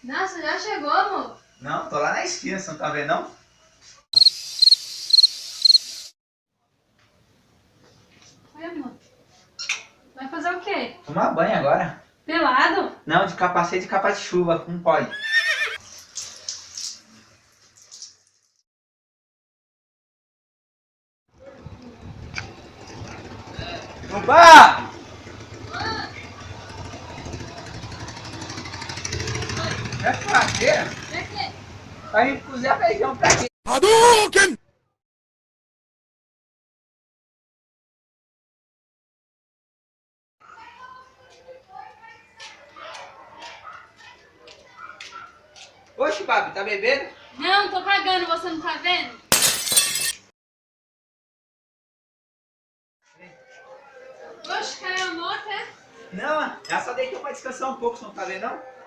Nossa, já chegou, amor? Não, tô lá na esquina, você não tá vendo não? Oi, amor. Vai fazer o quê? Tomar banho agora. Pelado? Não, de capacete e capa de chuva, não pode. Opa! É churrasqueira? Pra quê? Pra gente cozinhar feijão pra quê? Hadouken! Oxe, Babi, tá bebendo? Não, tô cagando, você não tá vendo? Oxe, caiu a moto, é? Não, ela só deitou pra descansar um pouco, você não tá vendo não?